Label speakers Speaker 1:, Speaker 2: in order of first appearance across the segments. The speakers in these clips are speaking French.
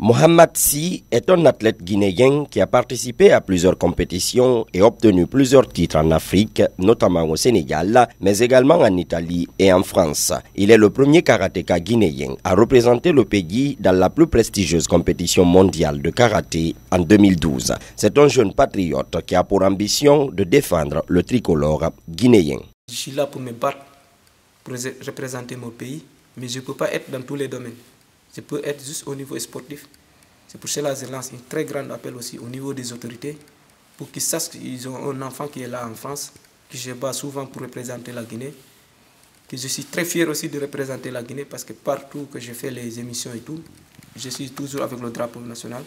Speaker 1: Mohamed Sy est un athlète guinéen qui a participé à plusieurs compétitions et obtenu plusieurs titres en Afrique, notamment au Sénégal, mais également en Italie et en France. Il est le premier karatéka guinéen à représenter le pays dans la plus prestigieuse compétition mondiale de karaté en 2012. C'est un jeune patriote qui a pour ambition de défendre le tricolore guinéen.
Speaker 2: Je suis là pour me battre, pour représenter mon pays, mais je ne peux pas être dans tous les domaines. Je peux être juste au niveau sportif. C'est pour cela que je lance un très grand appel aussi au niveau des autorités pour qu'ils sachent qu'ils ont un enfant qui est là en France, que je bats souvent pour représenter la Guinée, que je suis très fier aussi de représenter la Guinée parce que partout que je fais les émissions et tout, je suis toujours avec le drapeau national.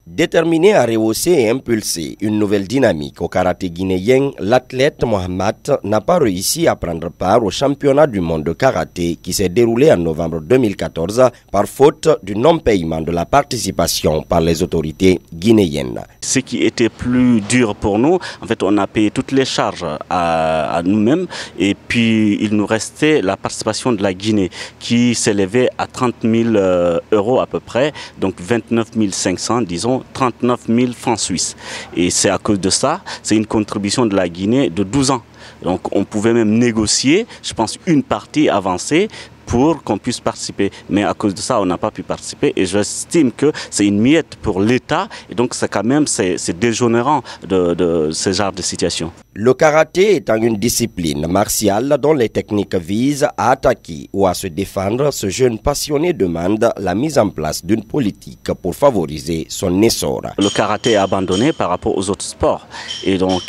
Speaker 1: Déterminé à rehausser et impulser une nouvelle dynamique au karaté guinéen, l'athlète Mohamed n'a pas réussi à prendre part au championnat du monde de karaté qui s'est déroulé en novembre 2014 par faute du non-paiement de la participation par les autorités guinéennes.
Speaker 3: Ce qui était plus dur pour nous, en fait, on a payé toutes les charges à nous-mêmes et puis il nous restait la participation de la Guinée qui s'élevait à 30 000 € à peu près, donc 29 500 disons. 39 000 francs suisses. Et c'est à cause de ça, c'est une contribution de la Guinée de 12 ans. Donc on pouvait même négocier, je pense, une partie avancée pour qu'on puisse participer. Mais à cause de ça, on n'a pas pu participer et j'estime que c'est une miette pour l'État et donc c'est quand même c'est dégénérant de ce genre de situation.
Speaker 1: Le karaté étant une discipline martiale dont les techniques visent à attaquer ou à se défendre, ce jeune passionné demande la mise en place d'une politique pour favoriser son essor.
Speaker 3: Le karaté est abandonné par rapport aux autres sports et donc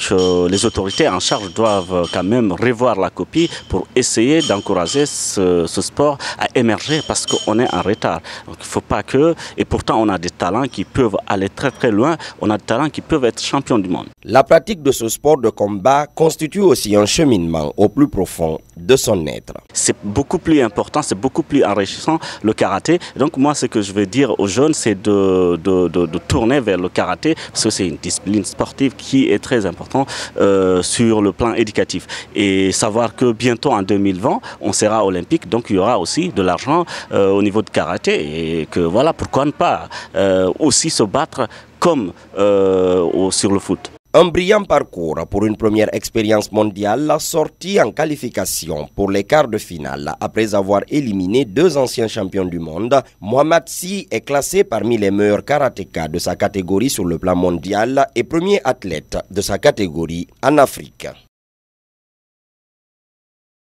Speaker 3: les autorités en charge doivent quand même revoir la copie pour essayer d'encourager ce sport à émerger parce qu'on est en retard. Donc il ne faut pas que... Et pourtant on a des talents qui peuvent aller très très loin, on a des talents qui peuvent être champions du monde.
Speaker 1: La pratique de ce sport de combat constitue aussi un cheminement au plus profond de son être.
Speaker 3: C'est beaucoup plus important, c'est beaucoup plus enrichissant le karaté. Donc moi ce que je veux dire aux jeunes c'est de tourner vers le karaté parce que c'est une discipline sportive qui est très importante sur le plan éducatif. Et savoir que bientôt en 2020 on sera olympique, donc il y aura aussi de l'argent au niveau de karaté et que voilà, pourquoi ne pas aussi se battre comme sur le foot.
Speaker 1: Un brillant parcours pour une première expérience mondiale sortie en qualification pour les quarts de finale. Après avoir éliminé deux anciens champions du monde, Mohamed Sy est classé parmi les meilleurs karatékas de sa catégorie sur le plan mondial et premier athlète de sa catégorie en Afrique.